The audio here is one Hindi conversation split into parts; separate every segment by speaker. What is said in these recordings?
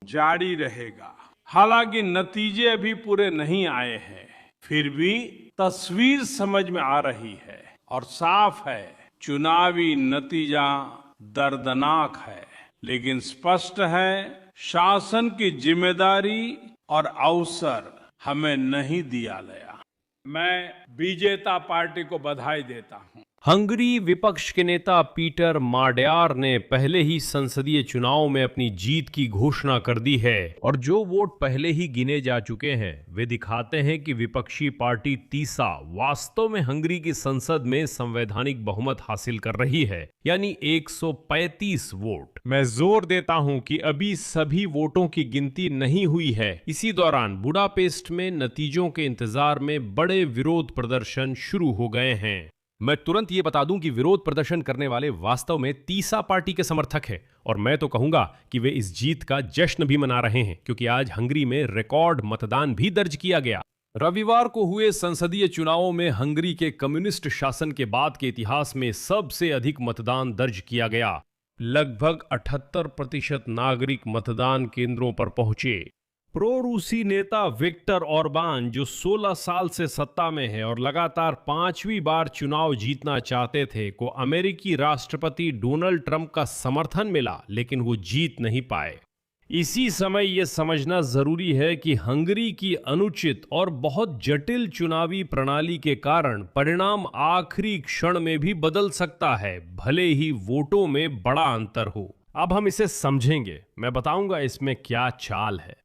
Speaker 1: जारी रहेगा। हालांकि नतीजे अभी पूरे नहीं आए हैं, फिर भी तस्वीर समझ में आ रही है और साफ है, चुनावी नतीजा दर्दनाक है, लेकिन स्पष्ट है, शासन की जिम्मेदारी और अवसर हमें नहीं दिया गया। मैं विजेता पार्टी को बधाई देता हूं।
Speaker 2: हंगरी विपक्ष के नेता पीटर माडयार ने पहले ही संसदीय चुनाव में अपनी जीत की घोषणा कर दी है और जो वोट पहले ही गिने जा चुके हैं वे दिखाते हैं कि विपक्षी पार्टी तीसा वास्तव में हंगरी की संसद में संवैधानिक बहुमत हासिल कर रही है, यानी 135 वोट। मैं जोर देता हूं कि अभी सभी वोटों की गिनती नहीं हुई है। इसी दौरान बुडापेस्ट में नतीजों के इंतजार में बड़े विरोध प्रदर्शन शुरू हो गए हैं। मैं तुरंत ये बता दूं कि विरोध प्रदर्शन करने वाले वास्तव में तीसा पार्टी के समर्थक हैं और मैं तो कहूंगा कि वे इस जीत का जश्न भी मना रहे हैं, क्योंकि आज हंगरी में रिकॉर्ड मतदान भी दर्ज किया गया। रविवार को हुए संसदीय चुनावों में हंगरी के कम्युनिस्ट शासन के बाद के इतिहास में सबसे अधिक मतदान दर्ज किया गया। लगभग 78% नागरिक मतदान केंद्रों पर पहुंचे। प्रो रूसी नेता विक्टर ऑर्बान, जो 16 साल से सत्ता में है और लगातार 5वीं बार चुनाव जीतना चाहते थे, को अमेरिकी राष्ट्रपति डोनाल्ड ट्रंप का समर्थन मिला, लेकिन वो जीत नहीं पाए। इसी समय यह समझना जरूरी है कि हंगरी की अनुचित और बहुत जटिल चुनावी प्रणाली के कारण परिणाम आखिरी क्षण में भी बदल सकता है, भले ही वोटों में बड़ा अंतर हो। अब हम इसे समझेंगे, मैं बताऊंगा इसमें क्या चाल है।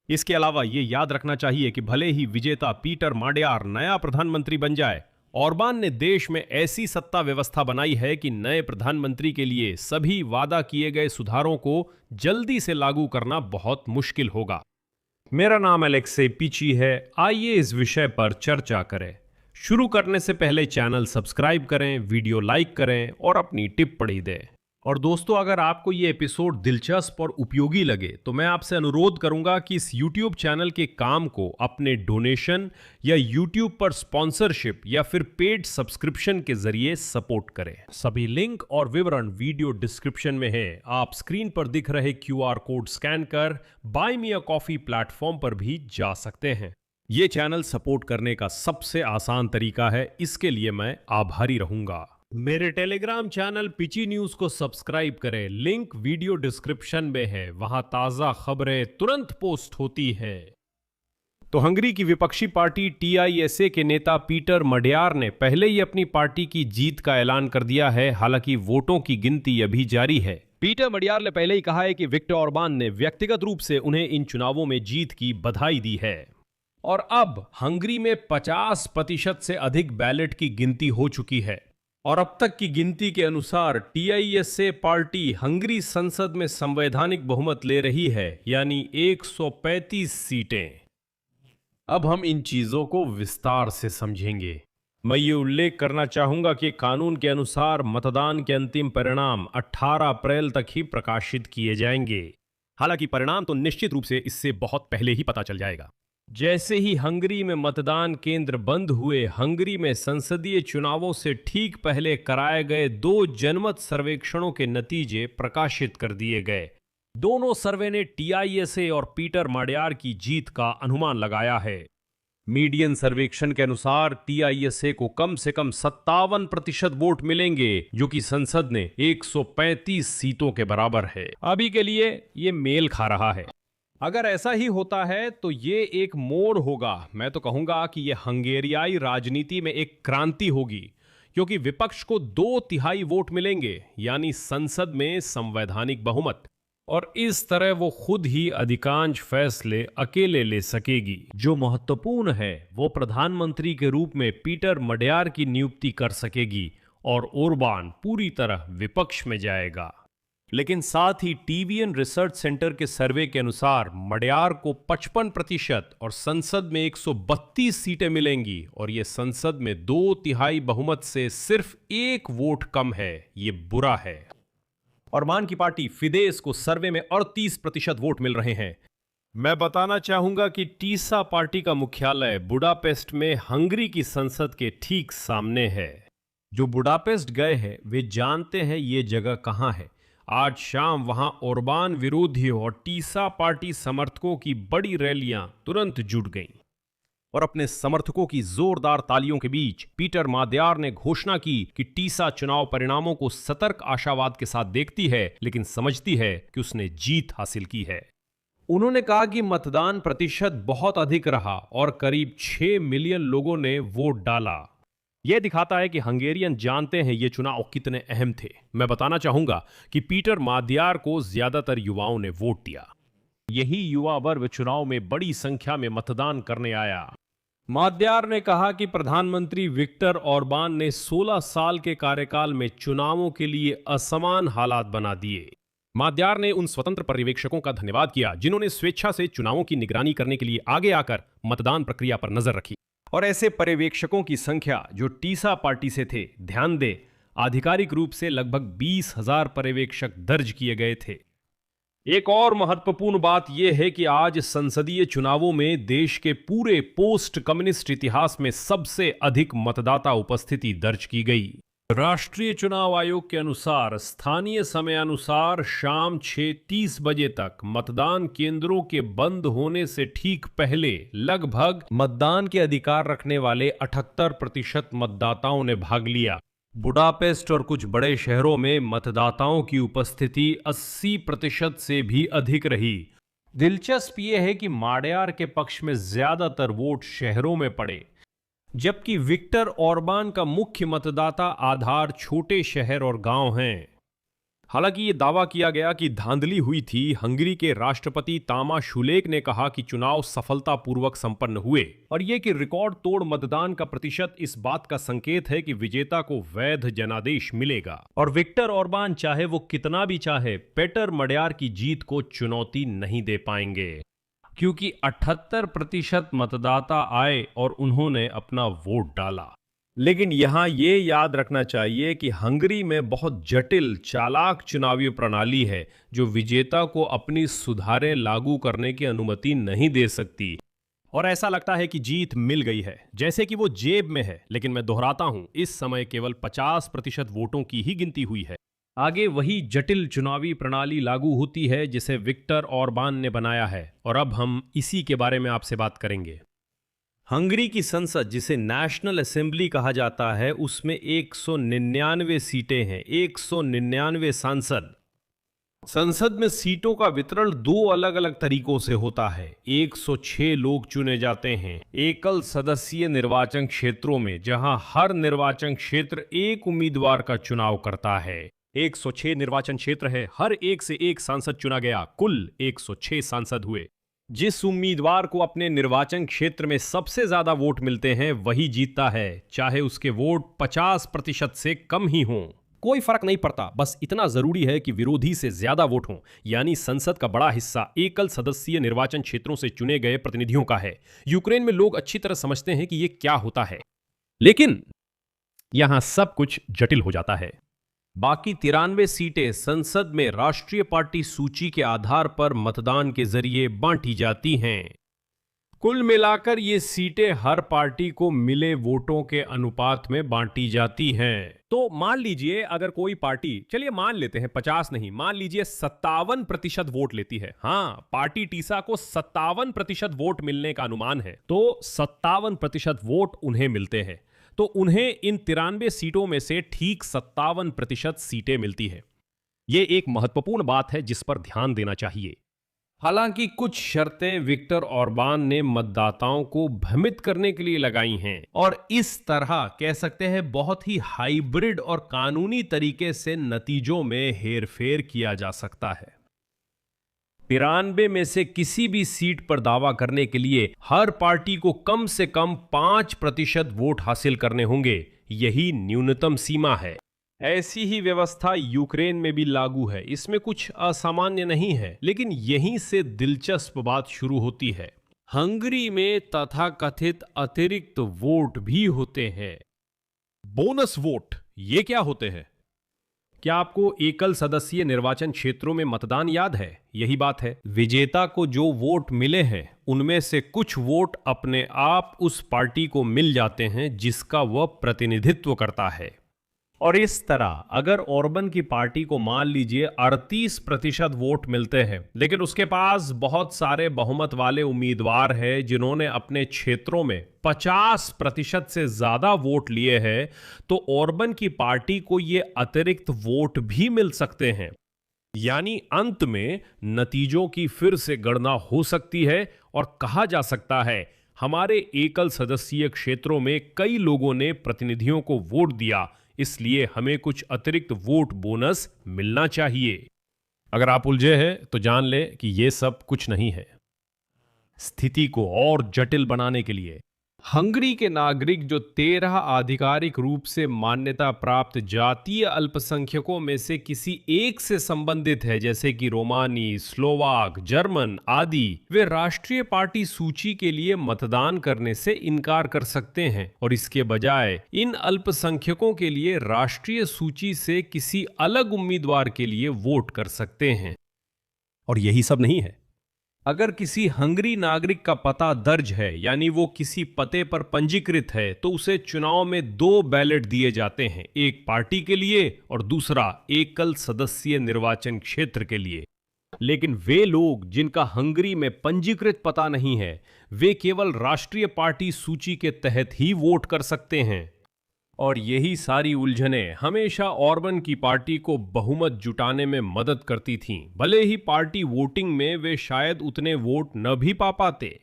Speaker 2: इसके अलावा ये याद रखना चाहिए कि भले ही विजेता पीटर माडयार नया प्रधानमंत्री बन जाए, ऑर्बान ने देश में ऐसी सत्ता व्यवस्था बनाई है कि नए प्रधानमंत्री के लिए सभी वादा किए गए सुधारों को जल्दी से लागू करना बहुत मुश्किल होगा। मेरा नाम अलेक्से पिची है। आइए इस विषय पर चर्चा करें। शुरू करने से पहले चैनल सब्सक्राइब करें, वीडियो लाइक करें और अपनी टिप्पणी दें। और दोस्तों, अगर आपको ये एपिसोड दिलचस्प और उपयोगी लगे तो मैं आपसे अनुरोध करूंगा कि इस YouTube चैनल के काम को अपने डोनेशन या YouTube पर स्पॉन्सरशिप या फिर पेड सब्सक्रिप्शन के जरिए सपोर्ट करें। सभी लिंक और विवरण वीडियो डिस्क्रिप्शन में है। आप स्क्रीन पर दिख रहे QR कोड स्कैन कर buy me a coffee platform पर भी जा सकते हैं। ये चैनल सपोर्ट करने का सबसे आसान तरीका है, इसके लिए मैं आभारी रहूंगा। मेरे टेलीग्राम चैनल पिची न्यूज को सब्सक्राइब करें, लिंक वीडियो डिस्क्रिप्शन में है। वहां ताजा खबरें तुरंत पोस्ट होती है। तो हंगरी की विपक्षी पार्टी TISA के नेता पीटर माडयार ने पहले ही अपनी पार्टी की जीत का ऐलान कर दिया है। हालांकि वोटों की गिनती अभी जारी है। पीटर माडयार ने पहले ही कहा है कि विक्टर ऑर्बान ने व्यक्तिगत रूप से उन्हें इन चुनावों में जीत की बधाई दी है। और अब हंगरी में 50% से अधिक बैलेट की गिनती हो चुकी है और अब तक की गिनती के अनुसार TISA पार्टी हंगरी संसद में संवैधानिक बहुमत ले रही है, यानी 135 सीटें। अब हम इन चीजों को विस्तार से समझेंगे। मैं ये उल्लेख करना चाहूंगा कि कानून के अनुसार मतदान के अंतिम परिणाम 18 अप्रैल तक ही प्रकाशित किए जाएंगे। हालांकि परिणाम तो निश्चित रूप से इससे बहुत पहले ही पता चल जाएगा। जैसे ही हंगरी में मतदान केंद्र बंद हुए, हंगरी में संसदीय चुनावों से ठीक पहले कराए गए 2 जनमत सर्वेक्षणों के नतीजे प्रकाशित कर दिए गए। दोनों सर्वे ने TISA और पीटर माडयार की जीत का अनुमान लगाया है। मीडियन सर्वेक्षण के अनुसार TISA को कम से कम 57% वोट मिलेंगे, जो कि संसद ने 135 सीटों के बराबर है। अभी के लिए ये मेल खा रहा है। अगर ऐसा ही होता है तो ये एक मोड़ होगा। मैं तो कहूंगा कि ये हंगेरियाई राजनीति में एक क्रांति होगी, क्योंकि विपक्ष को 2/3 वोट मिलेंगे, यानी संसद में संवैधानिक बहुमत, और इस तरह वो खुद ही अधिकांश फैसले अकेले ले सकेगी। जो महत्वपूर्ण है, वो प्रधानमंत्री के रूप में पीटर माडयार की नियुक्ति कर सकेगी और ओरबान पूरी तरह विपक्ष में जाएगा। लेकिन साथ ही TVN रिसर्च सेंटर के सर्वे के अनुसार माडयार को 55% और संसद में 132 सीटें मिलेंगी, और ये संसद में 2/3 बहुमत से सिर्फ 1 वोट कम है। ये बुरा है। ऑर्बान की पार्टी फिदेस को सर्वे में 38% वोट मिल रहे हैं। मैं बताना चाहूंगा कि टीसा पार्टी का मुख्यालय बुडापेस्ट में हंगरी की संसद के ठीक सामने है। जो बुडापेस्ट गए हैं वे जानते हैं ये जगह कहां है। आज शाम वहां ओरबान विरोधियों और टीसा पार्टी समर्थकों की बड़ी रैलियां तुरंत जुट गईं और अपने समर्थकों की जोरदार तालियों के बीच पीटर मादयार ने घोषणा की कि टीसा चुनाव परिणामों को सतर्क आशावाद के साथ देखती है, लेकिन समझती है कि उसने जीत हासिल की है। उन्होंने कहा कि मतदान प्रतिशत बहुत अधिक रहा और करीब 6 मिलियन लोगों ने वोट डाला। यह दिखाता है कि हंगेरियन जानते हैं ये चुनाव कितने अहम थे। मैं बताना चाहूंगा कि पीटर मादयार को ज्यादातर युवाओं ने वोट दिया। यही युवा वर्ग चुनाव में बड़ी संख्या में मतदान करने आया। मादयार ने कहा कि प्रधानमंत्री विक्टर ऑरबान ने 16 साल के कार्यकाल में चुनावों के लिए असमान हालात बना दिए। मादयार ने उन स्वतंत्र पर्यवेक्षकों का धन्यवाद किया जिन्होंने स्वेच्छा से चुनावों की निगरानी करने के लिए आगे आकर मतदान प्रक्रिया पर नजर रखी। और ऐसे पर्यवेक्षकों की संख्या जो टीसा पार्टी से थे, ध्यान दें, आधिकारिक रूप से लगभग 20,000 पर्यवेक्षक दर्ज किए गए थे। एक और महत्वपूर्ण बात यह है कि आज संसदीय चुनावों में देश के पूरे पोस्ट कम्युनिस्ट इतिहास में सबसे अधिक मतदाता उपस्थिति दर्ज की गई। राष्ट्रीय चुनाव आयोग के अनुसार स्थानीय समयानुसार शाम 6:30 बजे तक मतदान केंद्रों के बंद होने से ठीक पहले लगभग मतदान के अधिकार रखने वाले 78% मतदाताओं ने भाग लिया। बुडापेस्ट और कुछ बड़े शहरों में मतदाताओं की उपस्थिति 80% से भी अधिक रही। दिलचस्प यह है कि माडयार के पक्ष में ज्यादातर वोट शहरों में पड़े, जबकि विक्टर ऑरबान का मुख्य मतदाता आधार छोटे शहर और गांव हैं। हालांकि ये दावा किया गया कि धांधली हुई थी। हंगरी के राष्ट्रपति तामाश शुलेक ने कहा कि चुनाव सफलतापूर्वक संपन्न हुए और ये कि रिकॉर्ड तोड़ मतदान का प्रतिशत इस बात का संकेत है कि विजेता को वैध जनादेश मिलेगा और विक्टर ऑरबान चाहे वो कितना भी चाहे पीटर माडयार की जीत को चुनौती नहीं दे पाएंगे, क्योंकि 78% मतदाता आए और उन्होंने अपना वोट डाला। लेकिन यहां ये याद रखना चाहिए कि हंगरी में बहुत जटिल चालाक चुनावी प्रणाली है जो विजेता को अपनी सुधारें लागू करने की अनुमति नहीं दे सकती। और ऐसा लगता है कि जीत मिल गई है, जैसे कि वो जेब में है। लेकिन मैं दोहराता हूं, इस समय केवल 50% वोटों की ही गिनती हुई है। आगे वही जटिल चुनावी प्रणाली लागू होती है जिसे विक्टर ऑरबान ने बनाया है और अब हम इसी के बारे में आपसे बात करेंगे। हंगरी की संसद, जिसे नेशनल असेंबली कहा जाता है, उसमें 199 सीटें हैं, 199 सांसद। संसद में सीटों का वितरण 2 अलग अलग तरीकों से होता है। 106 लोग चुने जाते हैं एकल सदस्यीय निर्वाचन क्षेत्रों में, जहां हर निर्वाचन क्षेत्र एक उम्मीदवार का चुनाव करता है। 106 निर्वाचन क्षेत्र है, हर एक से एक सांसद चुना गया, कुल 106 सांसद हुए। जिस उम्मीदवार को अपने निर्वाचन क्षेत्र में सबसे ज्यादा वोट मिलते हैं वही जीतता है, चाहे उसके वोट 50% से कम ही हों। कोई फर्क नहीं पड़ता, बस इतना जरूरी है कि विरोधी से ज्यादा वोट हों, यानी संसद का बड़ा हिस्सा एकल सदस्यीय निर्वाचन क्षेत्रों से चुने गए प्रतिनिधियों का है। यूक्रेन में लोग अच्छी तरह समझते हैं कि यह क्या होता है, लेकिन यहां सब कुछ जटिल हो जाता है। बाकी 93 सीटें संसद में राष्ट्रीय पार्टी सूची के आधार पर मतदान के जरिए बांटी जाती हैं। कुल मिलाकर ये सीटें हर पार्टी को मिले वोटों के अनुपात में बांटी जाती हैं। तो मान लीजिए अगर कोई पार्टी, चलिए मान लेते हैं 50 नहीं, मान लीजिए 57% वोट लेती है। हाँ, पार्टी टीसा को 57% वोट मिलने का अनुमान है, तो 57% वोट उन्हें मिलते हैं। तो उन्हें इन 93 सीटों में से ठीक 57% सीटें मिलती है। यह एक महत्वपूर्ण बात है जिस पर ध्यान देना चाहिए। हालांकि कुछ शर्तें विक्टर ऑरबान ने मतदाताओं को भ्रमित करने के लिए लगाई हैं और इस तरह कह सकते हैं बहुत ही हाइब्रिड और कानूनी तरीके से नतीजों में हेरफेर किया जा सकता है। 93 में से किसी भी सीट पर दावा करने के लिए हर पार्टी को कम से कम 5% वोट हासिल करने होंगे। यही न्यूनतम सीमा है। ऐसी ही व्यवस्था यूक्रेन में भी लागू है। इसमें कुछ असामान्य नहीं है, लेकिन यहीं से दिलचस्प बात शुरू होती है। हंगरी में तथाकथित अतिरिक्त वोट भी होते हैं। बोनस वोट ये क्या होते हैं? क्या आपको एकल सदस्यीय निर्वाचन क्षेत्रों में मतदान याद है? यही बात है। विजेता को जो वोट मिले हैं उनमें से कुछ वोट अपने आप उस पार्टी को मिल जाते हैं जिसका वह प्रतिनिधित्व करता है। और इस तरह अगर ओरबन की पार्टी को मान लीजिए 38% वोट मिलते हैं, लेकिन उसके पास बहुत सारे बहुमत वाले उम्मीदवार हैं जिन्होंने अपने क्षेत्रों में 50% से ज्यादा वोट लिए हैं, तो ओरबन की पार्टी को ये अतिरिक्त वोट भी मिल सकते हैं। यानी अंत में नतीजों की फिर से गणना हो सकती है और कहा जा सकता है हमारे एकल सदस्यीय क्षेत्रों में कई लोगों ने प्रतिनिधियों को वोट दिया, इसलिए हमें कुछ अतिरिक्त वोट बोनस मिलना चाहिए। अगर आप उलझे हैं तो जान ले कि यह सब कुछ नहीं है। स्थिति को और जटिल बनाने के लिए हंगरी के नागरिक जो 13 आधिकारिक रूप से मान्यता प्राप्त जातीय अल्पसंख्यकों में से किसी एक से संबंधित है, जैसे कि रोमानी, स्लोवाक, जर्मन आदि, वे राष्ट्रीय पार्टी सूची के लिए मतदान करने से इनकार कर सकते हैं और इसके बजाय इन अल्पसंख्यकों के लिए राष्ट्रीय सूची से किसी अलग उम्मीदवार के लिए वोट कर सकते हैं। और यही सब नहीं है। अगर किसी हंगरी नागरिक का पता दर्ज है, यानी वो किसी पते पर पंजीकृत है, तो उसे चुनाव में 2 बैलेट दिए जाते हैं, एक पार्टी के लिए और दूसरा एकल सदस्यीय निर्वाचन क्षेत्र के लिए। लेकिन वे लोग जिनका हंगरी में पंजीकृत पता नहीं है, वे केवल राष्ट्रीय पार्टी सूची के तहत ही वोट कर सकते हैं। और यही सारी उलझनें हमेशा ओरबन की पार्टी को बहुमत जुटाने में मदद करती थीं, भले ही पार्टी वोटिंग में वे शायद उतने वोट न भी पा पाते।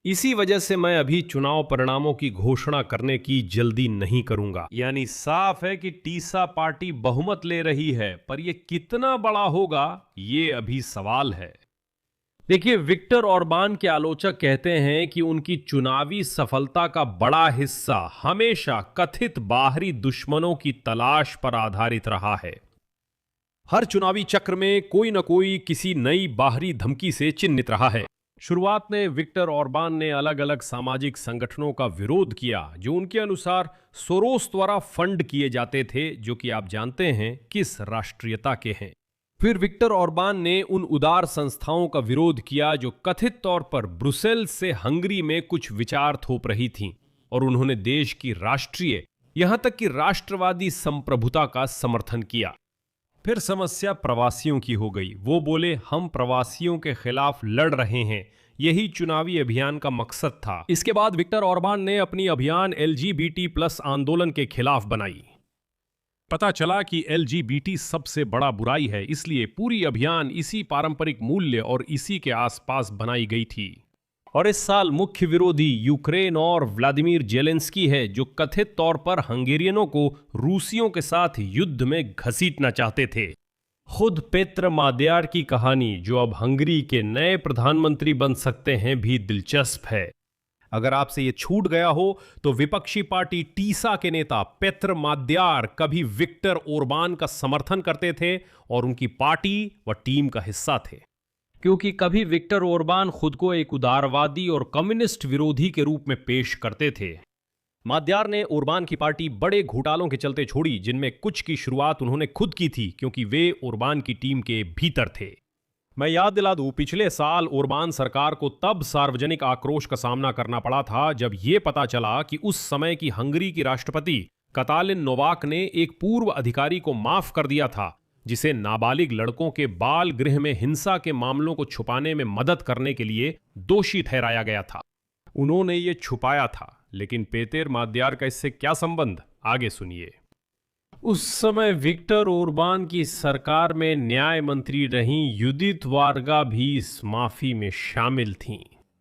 Speaker 2: इसी वजह से मैं अभी चुनाव परिणामों की घोषणा करने की जल्दी नहीं करूंगा। यानी साफ है कि टीसा पार्टी बहुमत ले रही है, पर यह कितना बड़ा होगा ये अभी सवाल है। देखिए, विक्टर ओरबान के आलोचक कहते हैं कि उनकी चुनावी सफलता का बड़ा हिस्सा हमेशा कथित बाहरी दुश्मनों की तलाश पर आधारित रहा है। हर चुनावी चक्र में कोई न कोई किसी नई बाहरी धमकी से चिन्हित रहा है। शुरुआत में विक्टर ओरबान ने अलग अलग सामाजिक संगठनों का विरोध किया जो उनके अनुसार सोरोस द्वारा फंड किए जाते थे, जो कि आप जानते हैं किस राष्ट्रीयता के हैं। फिर विक्टर ओरबान ने उन उदार संस्थाओं का विरोध किया जो कथित तौर पर ब्रुसेल्स से हंगरी में कुछ विचार थोप रही थीं, और उन्होंने देश की राष्ट्रीय यहां तक कि राष्ट्रवादी संप्रभुता का समर्थन किया। फिर समस्या प्रवासियों की हो गई। वो बोले, हम प्रवासियों के खिलाफ लड़ रहे हैं, यही चुनावी अभियान का मकसद था। इसके बाद विक्टर ओरबान ने अपनी अभियान LGBT+ आंदोलन के खिलाफ बनाई। पता चला कि LGBT सबसे बड़ा बुराई है, इसलिए पूरी अभियान इसी पारंपरिक मूल्य और इसी के आसपास बनाई गई थी। और इस साल मुख्य विरोधी यूक्रेन और व्लादिमीर जेलेंस्की है, जो कथित तौर पर हंगेरियनों को रूसियों के साथ युद्ध में घसीटना चाहते थे। खुद पेत्र माद्यार की कहानी, जो अब हंगरी के नए प्रधानमंत्री बन सकते हैं, भी दिलचस्प है। अगर आपसे ये छूट गया हो तो विपक्षी पार्टी टीसा के नेता पेत्र माद्यार कभी विक्टर ओरबान का समर्थन करते थे और उनकी पार्टी व टीम का हिस्सा थे, क्योंकि कभी विक्टर ओरबान खुद को एक उदारवादी और कम्युनिस्ट विरोधी के रूप में पेश करते थे। माद्यार ने ओरबान की पार्टी बड़े घोटालों के चलते छोड़ी, जिनमें कुछ की शुरुआत उन्होंने खुद की थी, क्योंकि वे ओरबान की टीम के भीतर थे। मैं याद दिला दूं, पिछले साल ओरबान सरकार को तब सार्वजनिक आक्रोश का सामना करना पड़ा था जब यह पता चला कि उस समय की हंगरी की राष्ट्रपति कतालिन नोवाक ने एक पूर्व अधिकारी को माफ कर दिया था, जिसे नाबालिग लड़कों के बाल गृह में हिंसा के मामलों को छुपाने में मदद करने के लिए दोषी ठहराया गया था। उन्होंने ये छुपाया था, लेकिन पेतेर माद्यार का इससे क्या संबंध, आगे सुनिए। उस समय विक्टर ओरबान की सरकार में न्याय मंत्री रहीं युदित वार्गा भी इस माफी में शामिल थीं।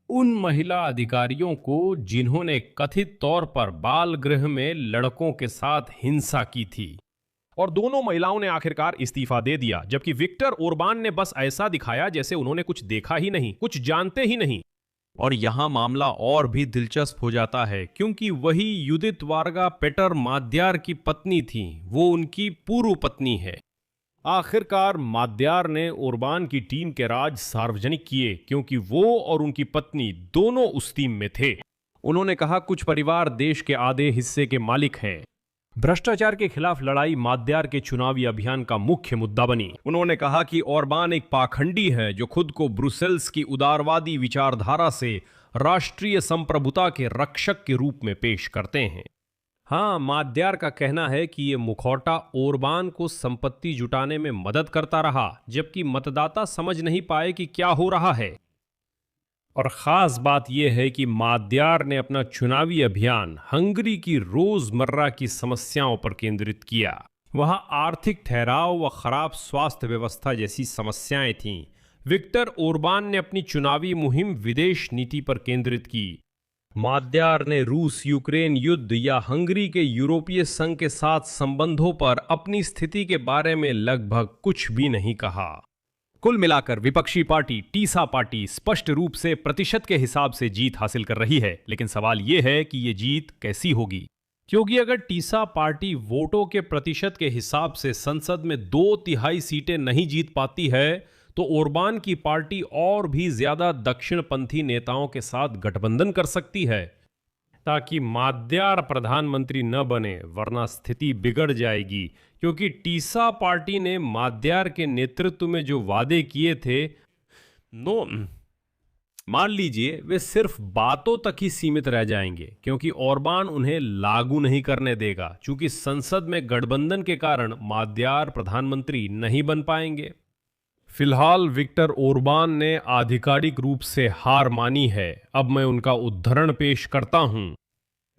Speaker 2: उन महिला अधिकारियों को जिन्होंने कथित तौर पर बाल गृह में लड़कों के साथ हिंसा की थी। और दोनों महिलाओं ने आखिरकार इस्तीफा दे दिया, जबकि विक्टर ओरबान ने बस ऐसा दिखाया जैसे उन्होंने कुछ देखा ही नहीं, कुछ जानते ही नहीं। और यहां मामला और भी दिलचस्प हो जाता है, क्योंकि वही युदित वार्गा पेटर माद्यार की पत्नी थी, वो उनकी पूर्व पत्नी है। आखिरकार माद्यार ने ओरबान की टीम के राज सार्वजनिक किए, क्योंकि वो और उनकी पत्नी दोनों उस टीम में थे। उन्होंने कहा, कुछ परिवार देश के आधे हिस्से के मालिक हैं। भ्रष्टाचार के खिलाफ लड़ाई माद्यार के चुनावी अभियान का मुख्य मुद्दा बनी। उन्होंने कहा कि ओरबान एक पाखंडी है जो खुद को ब्रुसेल्स की उदारवादी विचारधारा से राष्ट्रीय संप्रभुता के रक्षक के रूप में पेश करते हैं। हाँ, माद्यार का कहना है कि ये मुखौटा ओरबान को संपत्ति जुटाने में मदद करता रहा, जबकि मतदाता समझ नहीं पाए कि क्या हो रहा है। और खास बात यह है कि माद्यार ने अपना चुनावी अभियान हंगरी की रोजमर्रा की समस्याओं पर केंद्रित किया। वहां आर्थिक ठहराव व खराब स्वास्थ्य व्यवस्था जैसी समस्याएं थीं। विक्टर ओरबान ने अपनी चुनावी मुहिम विदेश नीति पर केंद्रित की। माद्यार ने रूस यूक्रेन युद्ध या हंगरी के यूरोपीय संघ के साथ संबंधों पर अपनी स्थिति के बारे में लगभग कुछ भी नहीं कहा। कुल मिलाकर विपक्षी पार्टी टीसा पार्टी स्पष्ट रूप से प्रतिशत के हिसाब से जीत हासिल कर रही है, लेकिन सवाल यह है कि यह जीत कैसी होगी, क्योंकि अगर टीसा पार्टी वोटों के प्रतिशत के हिसाब से संसद में 2/3 सीटें नहीं जीत पाती है, तो ओरबान की पार्टी और भी ज्यादा दक्षिणपंथी नेताओं के साथ गठबंधन कर सकती है ताकि माद्यार प्रधानमंत्री न बने, वरना स्थिति बिगड़ जाएगी। क्योंकि टीसा पार्टी ने माद्यार के नेतृत्व में जो वादे किए थे, मान लीजिए वे सिर्फ बातों तक ही सीमित रह जाएंगे, क्योंकि ओरबान उन्हें लागू नहीं करने देगा। चूंकि संसद में गठबंधन के कारण माद्यार प्रधानमंत्री नहीं बन पाएंगे। फिलहाल विक्टर ओरबान ने आधिकारिक रूप से हार मानी है। अब मैं उनका उद्धरण पेश करता हूं।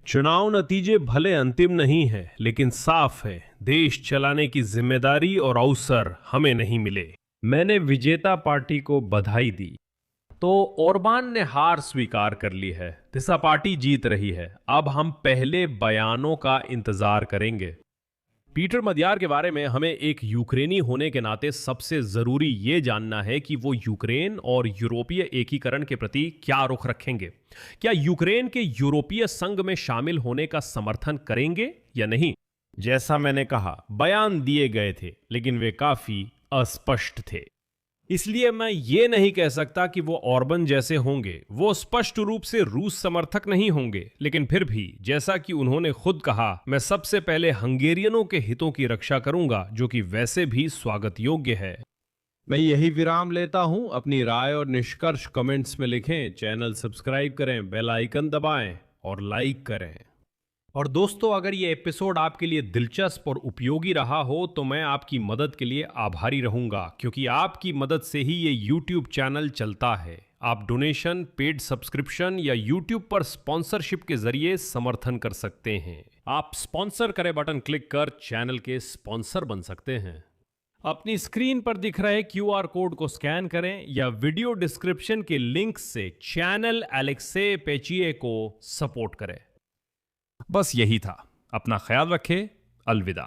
Speaker 2: चुनाव नतीजे भले अंतिम नहीं है, लेकिन साफ है, देश चलाने की जिम्मेदारी और अवसर हमें नहीं मिले। मैंने विजेता पार्टी को बधाई दी। तो ओरबान ने हार स्वीकार कर ली है, टीसा पार्टी जीत रही है। अब हम पहले बयानों का इंतजार करेंगे। पीटर माद्यार के बारे में हमें एक यूक्रेनी होने के नाते सबसे जरूरी ये जानना है कि वो यूक्रेन और यूरोपीय एकीकरण के प्रति क्या रुख रखेंगे। क्या यूक्रेन के यूरोपीय संघ में शामिल होने का समर्थन करेंगे या नहीं? जैसा मैंने कहा, बयान दिए गए थे, लेकिन वे काफी अस्पष्ट थे। इसलिए मैं ये नहीं कह सकता कि वो ऑर्बन जैसे होंगे। वो स्पष्ट रूप से रूस समर्थक नहीं होंगे, लेकिन फिर भी जैसा कि उन्होंने खुद कहा, मैं सबसे पहले हंगेरियनों के हितों की रक्षा करूंगा, जो कि वैसे भी स्वागत योग्य है। मैं यही विराम लेता हूं। अपनी राय और निष्कर्ष कमेंट्स में लिखें, चैनल सब्सक्राइब करें, बेल आइकन दबाएं और लाइक करें। और दोस्तों, अगर ये एपिसोड आपके लिए दिलचस्प और उपयोगी रहा हो तो मैं आपकी मदद के लिए आभारी रहूंगा, क्योंकि आपकी मदद से ही ये YouTube चैनल चलता है। आप डोनेशन, पेड सब्सक्रिप्शन या YouTube पर स्पॉन्सरशिप के जरिए समर्थन कर सकते हैं। आप स्पॉन्सर करें बटन क्लिक कर चैनल के स्पॉन्सर बन सकते हैं। अपनी स्क्रीन पर दिख रहे QR कोड को स्कैन करें या वीडियो डिस्क्रिप्शन के लिंक से चैनल एलेक्से पेचिए को सपोर्ट करें। बस यही था। अपना ख्याल रखें। अलविदा।